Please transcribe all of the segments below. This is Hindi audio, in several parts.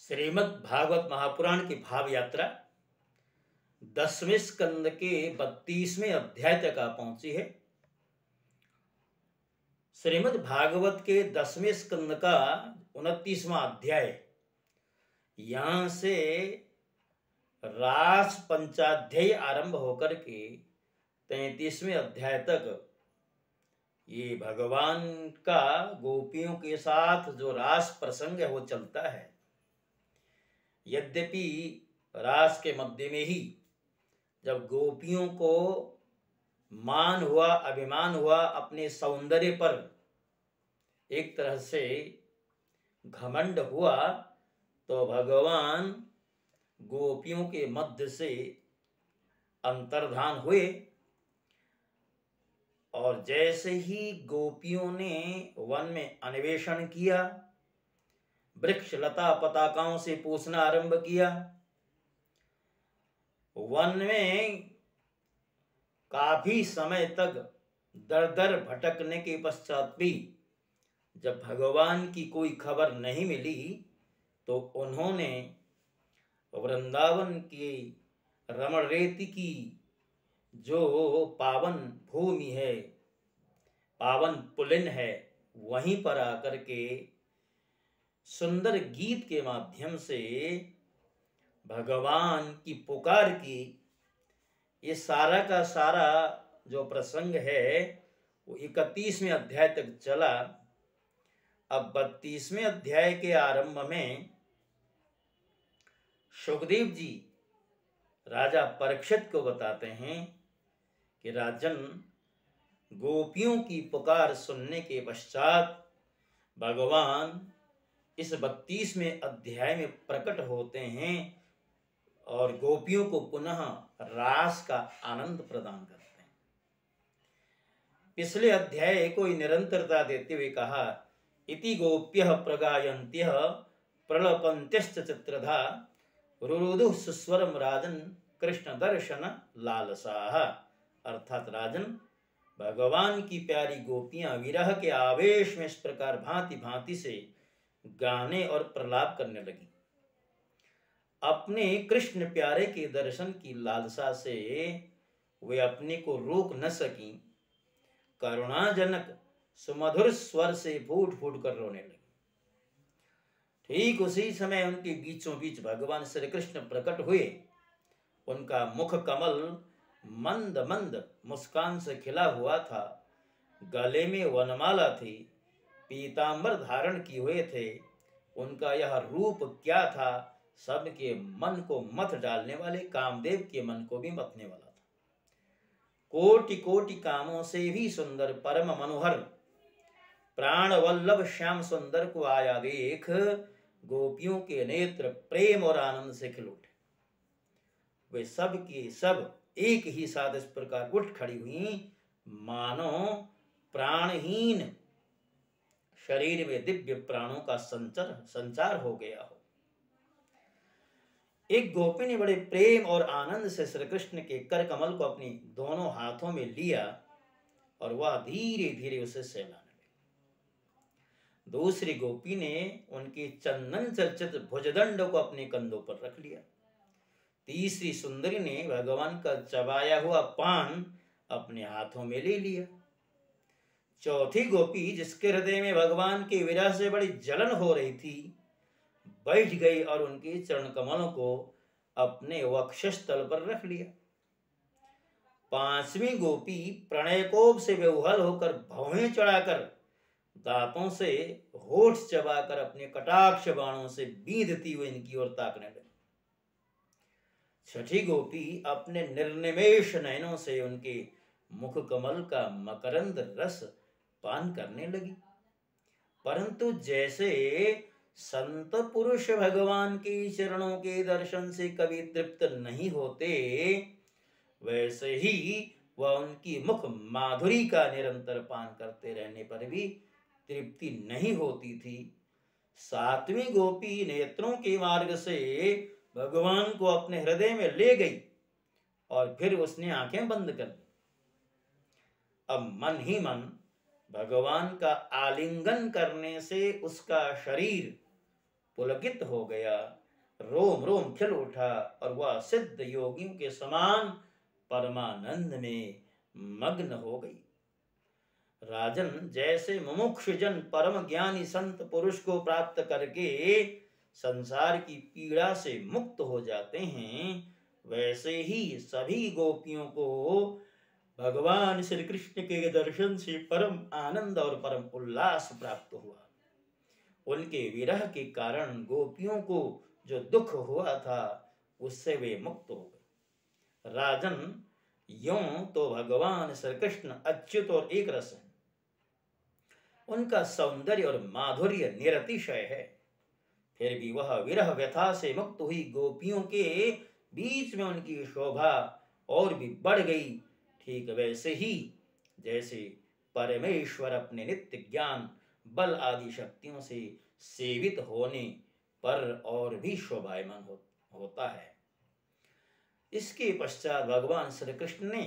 श्रीमद् भागवत महापुराण की भाव यात्रा 10वें स्कंद के 32वें अध्याय तक आ पहुंची है। श्रीमद् भागवत के 10वें स्कंद का 29वां अध्याय, यहां से रास पंचाध्याय आरंभ होकर के 33वें अध्याय तक ये भगवान का गोपियों के साथ जो रास प्रसंग है वो चलता है। यद्यपि रास के मध्य में ही जब गोपियों को मान हुआ, अभिमान हुआ, अपने सौंदर्य पर एक तरह से घमंड हुआ, तो भगवान गोपियों के मध्य से अंतर्धान हुए और जैसे ही गोपियों ने वन में अन्वेषण किया, वृक्ष लता पताकाओं से पूछना आरंभ किया, वन में काफी समय तक दर दर भटकने के पश्चात भी जब भगवान की कोई खबर नहीं मिली, तो उन्होंने वृंदावन की रमण रेती की जो पावन भूमि है, पावन पुलिन है, वहीं पर आकर के सुंदर गीत के माध्यम से भगवान की पुकार की। ये सारा का सारा जो प्रसंग है वो 31वें अध्याय तक चला। अब 32वें अध्याय के आरंभ में सुखदेव जी राजा परीक्षित को बताते हैं कि राजन, गोपियों की पुकार सुनने के पश्चात भगवान इस 32वें अध्याय में प्रकट होते हैं और गोपियों को पुनः रास का आनंद प्रदान करते हैं। पिछले अध्याय को निरंतरता देते हुए कहा, इति गोप्यः प्रगायन्त्यः प्रलपन्त्यश्च चित्रधा रुरुदुः सुस्वरम राजन कृष्ण दर्शन लालसाः। अर्थात राजन, भगवान की प्यारी गोपियां विरह के आवेश में इस प्रकार भांति भांति से गाने और प्रलाप करने लगी। अपने कृष्ण प्यारे के दर्शन की लालसा से वे अपने को रोक न सकी, करुणाजनक सुमधुर स्वर से फूट फूट कर रोने लगी। ठीक उसी समय उनके बीचों बीच भगवान श्री कृष्ण प्रकट हुए। उनका मुख कमल मंद मंद मुस्कान से खिला हुआ था, गले में वनमाला थी, पीतांबर धारण किए हुए थे। उनका यह रूप क्या था, सबके मन को मथ डालने वाले, कामदेव के मन को भी मथने वाला था। कोटि कोटि कामों से भी सुंदर, परम मनोहर, प्राण वल्लभ श्याम सुंदर को आया देख गोपियों के नेत्र प्रेम और आनंद से खिल उठे। वे सब के सब एक ही साथ इस प्रकार उठ खड़ी हुई, मानो प्राणहीन शरीर में दिव्य प्राणों का संचार हो गया हो। एक गोपी ने बड़े प्रेम और आनंद से श्री कृष्ण के कर कमल को अपनी दोनों हाथों में लिया और वह धीरे धीरे उसे सहलाने लगी। दूसरी गोपी ने उनके चंदन चर्चित भुजदंड को अपने कंधों पर रख लिया। तीसरी सुंदरी ने भगवान का चबाया हुआ पान अपने हाथों में ले लिया। चौथी गोपी, जिसके हृदय में भगवान के विरह से बड़ी जलन हो रही थी, बैठ गई और उनके चरण कमलों को अपने वक्षस्थल पर रख लिया। पांचवी गोपी प्रणयकोप से बेउहल होकर भौहें चढ़ाकर दांतों से होठ चबाकर अपने कटाक्ष बाणों से बीधती हुई इनकी ओर ताकने लगी। छठी गोपी अपने निर्निमेष नयनों से उनके मुख कमल का मकरंद रस पान करने लगी। परंतु जैसे संत पुरुष भगवान के चरणों के दर्शन से कभी तृप्त नहीं होते, वैसे ही वह उनकी मुख माधुरी का निरंतर पान करते रहने पर भी तृप्ति नहीं होती थी। सातवीं गोपी नेत्रों के मार्ग से भगवान को अपने हृदय में ले गई और फिर उसने आंखें बंद कर दी। अब मन ही मन भगवान का आलिंगन करने से उसका शरीर पुलकित हो गया, रोम रोम खिल उठा और वह सिद्ध योगियों के समान परमानंद में मग्न हो गई। राजन, जैसे मुमुक्षु जन परम ज्ञानी संत पुरुष को प्राप्त करके संसार की पीड़ा से मुक्त हो जाते हैं, वैसे ही सभी गोपियों को भगवान श्री कृष्ण के दर्शन से परम आनंद और परम उल्लास प्राप्त हुआ। उनके विरह के कारण गोपियों को जो दुख हुआ था उससे वे मुक्त हो गए। राजन, यूं तो भगवान श्री कृष्ण अच्युत और एक रस है, उनका सौंदर्य और माधुर्य निरतिशय है, फिर भी वह विरह व्यथा से मुक्त हुई गोपियों के बीच में उनकी शोभा और भी बढ़ गई। ठीक वैसे ही जैसे परमेश्वर अपने नित्य ज्ञान बल आदि शक्तियों से सेवित होने पर और भी शोभायमान होता है। इसके पश्चात भगवान श्री कृष्ण ने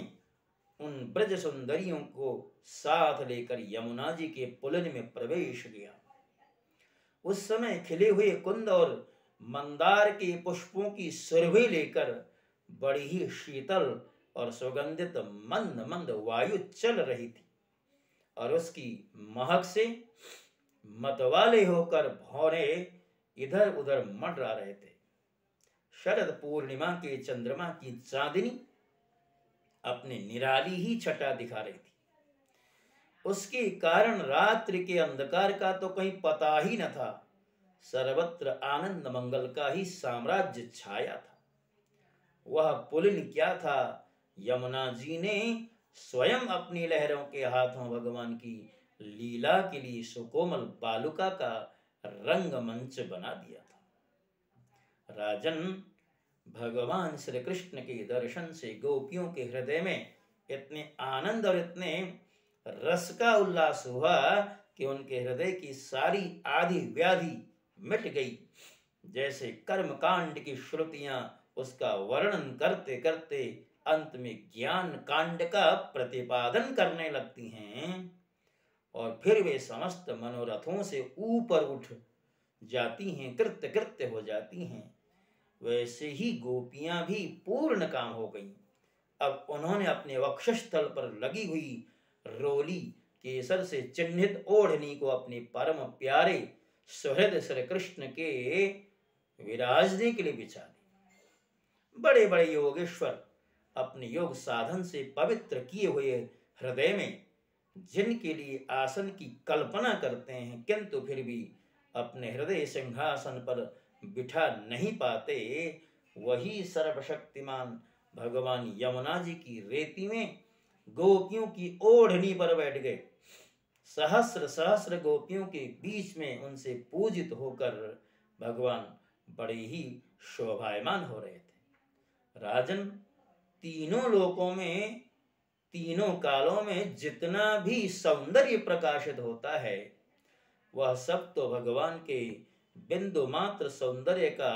उन ब्रज सुंदरियों को साथ लेकर यमुना जी के पुलिन में प्रवेश किया। उस समय खिले हुए कुंद और मंदार के पुष्पों की सुरभि लेकर बड़ी ही शीतल और सुगंधित मंद मंद वायु चल रही थी और उसकी महक से मतवाले होकर भौरे इधर उधर मंडरा रहे थे। शरद पूर्णिमा के चंद्रमा की चांदनी अपने निराली ही छटा दिखा रही थी। उसके कारण रात्रि के अंधकार का तो कहीं पता ही न था, सर्वत्र आनंद मंगल का ही साम्राज्य छाया था। वह पुलिन क्या था, यमुना जी ने स्वयं अपनी लहरों के हाथों भगवान की लीला के लिए सुकोमल बालुका का रंगमंच बना दिया था। राजन, भगवान श्री कृष्ण के दर्शन से गोपियों के हृदय में इतने आनंद और इतने रस का उल्लास हुआ कि उनके हृदय की सारी आदि व्याधि मिट गई। जैसे कर्म कांड की श्रुतियां उसका वर्णन करते करते अंत में ज्ञान कांड का प्रतिपादन करने लगती हैं और फिर वे समस्त मनोरथों से ऊपर उठ जाती हैं, कृत्य कृत्य हो जाती हैं, वैसे ही गोपियां भी पूर्ण काम हो गईं। अब उन्होंने अपने वक्षस्थल पर लगी हुई रोली केसर से चिन्हित ओढ़नी को अपने परम प्यारे सुहृद श्री कृष्ण के विराजने के लिए बिछा दी। बड़े बड़े योगेश्वर अपने योग साधन से पवित्र किए हुए हृदय में जिनके लिए आसन की कल्पना करते हैं, किंतु फिर भी अपने हृदय सिंहासन पर बिठा नहीं पाते, वही सर्वशक्तिमान भगवान यमुना जी की रेती में गोपियों की ओढ़नी पर बैठ गए। सहस्र सहस्र गोपियों के बीच में उनसे पूजित होकर भगवान बड़े ही शोभायमान हो रहे थे। राजन, तीनों लोकों में तीनों कालों में जितना भी सौंदर्य प्रकाशित होता है वह सब तो भगवान के बिंदु मात्र सौंदर्य का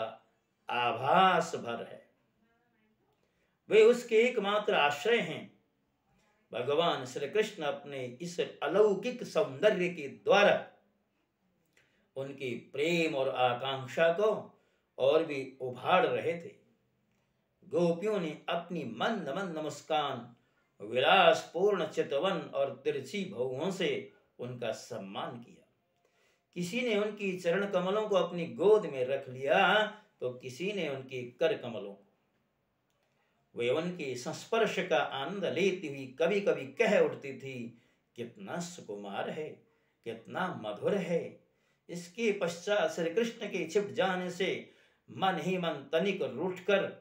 आभास भर है। वे उसके एकमात्र आश्रय हैं। भगवान श्री कृष्ण अपने इस अलौकिक सौंदर्य के द्वारा उनके प्रेम और आकांक्षा को और भी उभार रहे थे। गोपियों ने अपनी मंद मंद मुस्कान, विलासपूर्ण चितवन और तिरछी भौहों से उनका सम्मान किया। किसी ने उनकी चरण कमलों को अपनी गोद में रख लिया तो किसी ने उनके कर कमलों को। वे उनके संस्पर्श का आनंद लेती हुई कभी कभी कह उठती थी, कितना सुकुमार है, कितना मधुर है। इसके पश्चात श्री कृष्ण के छिप जाने से मन ही मन तनिक रूठकर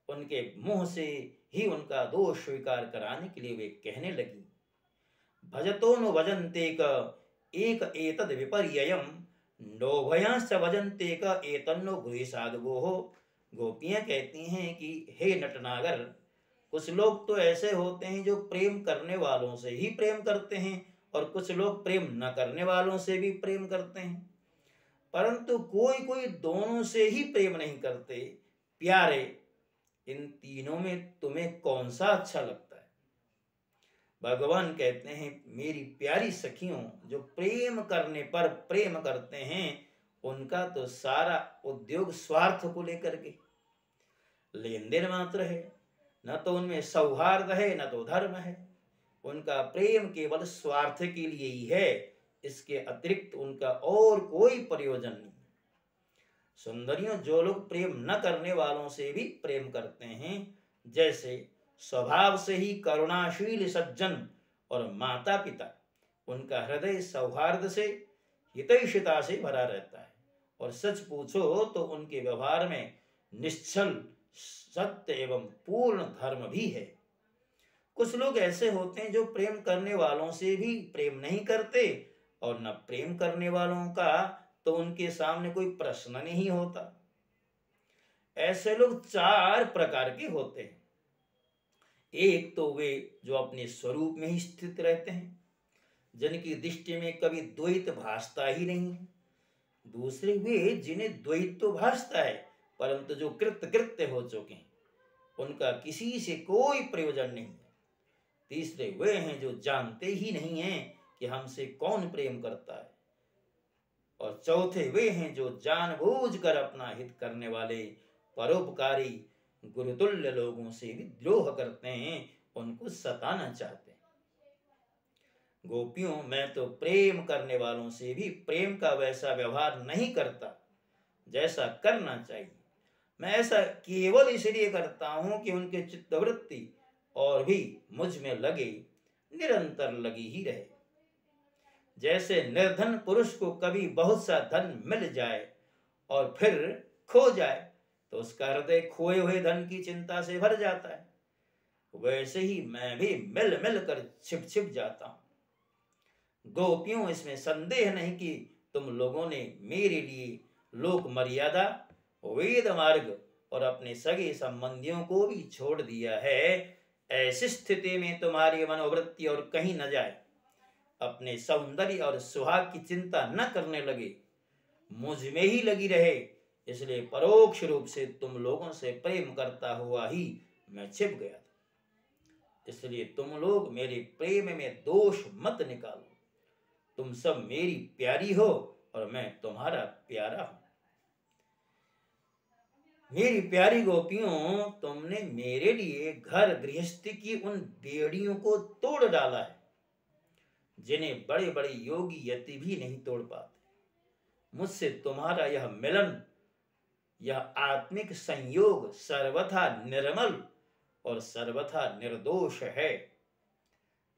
उनके मुंह से ही उनका दोष स्वीकार कराने के लिए वे कहने लगी, भजतो नो भजन्ते क एक एतद विपर्ययम नोभयांश्च भजन्ते क एतन्नो भूय साधवोः। गोपियां कहती हैं कि हे नटनागर, कुछ लोग तो ऐसे होते हैं जो प्रेम करने वालों से ही प्रेम करते हैं और कुछ लोग प्रेम न करने वालों से भी प्रेम करते हैं, परंतु कोई कोई दोनों से ही प्रेम नहीं करते। प्यारे, इन तीनों में तुम्हें कौन सा अच्छा लगता है? भगवान कहते हैं, मेरी प्यारी सखियों, जो प्रेम करने पर प्रेम करते हैं उनका तो सारा उद्योग स्वार्थ को लेकर के, लेन देन मात्र है। न तो उनमें सौहार्द है, न तो धर्म है। उनका प्रेम केवल स्वार्थ के लिए ही है, इसके अतिरिक्त उनका और कोई प्रयोजन नहीं। सुंदरियों, जो लोग प्रेम न करने वालों से भी प्रेम करते हैं, जैसे स्वभाव से ही करुणाशील सज्जन और माता पिता, उनका हृदय सौहार्द से, हितैषिता से भरा रहता है, और सच पूछो तो उनके व्यवहार में निश्चल सत्य एवं पूर्ण धर्म भी है। कुछ लोग ऐसे होते हैं जो प्रेम करने वालों से भी प्रेम नहीं करते, और न प्रेम करने वालों का तो उनके सामने कोई प्रश्न नहीं होता। ऐसे लोग चार प्रकार के होते हैं। एक तो वे जो अपने स्वरूप में ही स्थित रहते हैं, जिनकी दृष्टि में कभी द्वैत भासता ही नहीं है। दूसरे वे जिन्हें द्वैत तो भासता है, परंतु जो कृत्य हो चुके हैं, उनका किसी से कोई प्रयोजन नहीं है। तीसरे वे हैं जो जानते ही नहीं हैं कि हमसे कौन प्रेम करता है। और चौथे वे हैं जो जानबूझकर अपना हित करने वाले परोपकारी गुरुतुल्य लोगों से भी द्रोह करते हैं, उनको सताना चाहते हैं। गोपियों, मैं तो प्रेम करने वालों से भी प्रेम का वैसा व्यवहार नहीं करता जैसा करना चाहिए। मैं ऐसा केवल इसलिए करता हूं कि उनके चित्तवृत्ति और भी मुझ में लगे, निरंतर लगी ही रहे। जैसे निर्धन पुरुष को कभी बहुत सा धन मिल जाए और फिर खो जाए तो उसका हृदय खोए हुए धन की चिंता से भर जाता है, वैसे ही मैं भी मिल मिल कर छिप छिप जाता हूं। गोपियों, इसमें संदेह नहीं कि तुम लोगों ने मेरे लिए लोक मर्यादा, वेद मार्ग और अपने सगे संबंधियों को भी छोड़ दिया है। ऐसी स्थिति में तुम्हारी मनोवृत्ति और कहीं न जाए, अपने सौंदर्य और सुहाग की चिंता न करने लगे, मुझ में ही लगी रहे। इसलिए परोक्ष रूप से तुम लोगों से प्रेम करता हुआ ही मैं छिप गया था। इसलिए तुम लोग मेरे प्रेम में दोष मत निकालो। तुम सब मेरी प्यारी हो और मैं तुम्हारा प्यारा हूं। मेरी प्यारी गोपियों, तुमने मेरे लिए घर गृहस्थी की उन बेड़ियों को तोड़ डाला है, जिन्हें बड़े बड़े योगी यति भी नहीं तोड़ पाते। मुझसे तुम्हारा यह मिलन, यह आत्मिक संयोग सर्वथा निर्मल और सर्वथा निर्दोष है।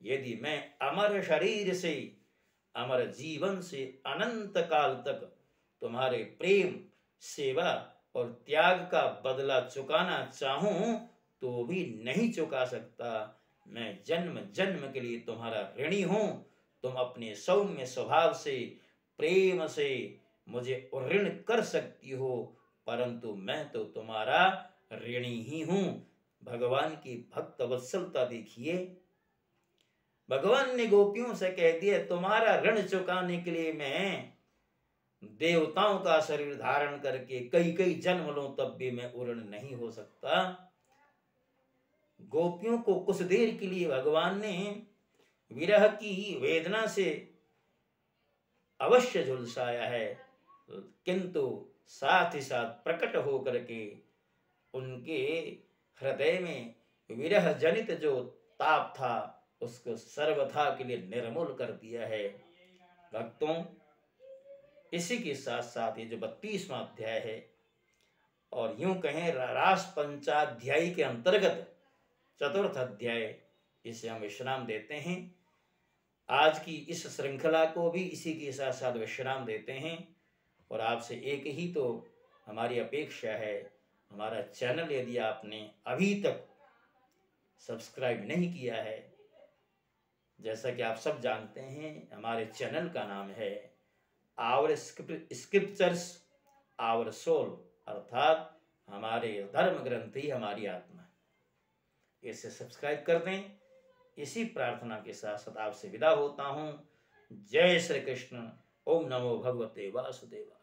यदि मैं अमर शरीर से, अमर जीवन से अनंत काल तक तुम्हारे प्रेम, सेवा और त्याग का बदला चुकाना चाहूं तो भी नहीं चुका सकता। मैं जन्म जन्म के लिए तुम्हारा ऋणी हूं। तुम अपने सौम्य स्वभाव से, प्रेम से मुझे ऋण कर सकती हो, परंतु मैं तो तुम्हारा ऋणी ही हूं। भगवान की भक्त वत्सलता देखिए। भगवान ने गोपियों से कह दिया, तुम्हारा ऋण चुकाने के लिए मैं देवताओं का शरीर धारण करके कई कई जन्म लूं, तब भी मैं ऋण नहीं हो सकता। गोपियों को कुछ देर के लिए भगवान ने विरह की वेदना से अवश्य झुलसाया है, किंतु साथ ही साथ प्रकट होकर के उनके हृदय में विरह जनित जो ताप था उसको सर्वथा के लिए निर्मूल कर दिया है। भक्तों, इसी के साथ साथ ये जो 32वां अध्याय है, और यूं कहें रास पंचाध्यायी के अंतर्गत चतुर्थ अध्याय, इसे हम विश्राम देते हैं। आज की इस श्रृंखला को भी इसी के साथ साथ विश्राम देते हैं। और आपसे एक ही तो हमारी अपेक्षा है, हमारा चैनल यदि आपने अभी तक सब्सक्राइब नहीं किया है, जैसा कि आप सब जानते हैं हमारे चैनल का नाम है आवर स्क्रिप्चर्स आवर सोल, अर्थात हमारे धर्म ग्रंथ ही हमारी आत्मा है। इसे सब्सक्राइब कर दें। इसी प्रार्थना के साथ साथ आपसे विदा होता हूँ। जय श्री कृष्ण। ओम नमो भगवते वासुदेवा।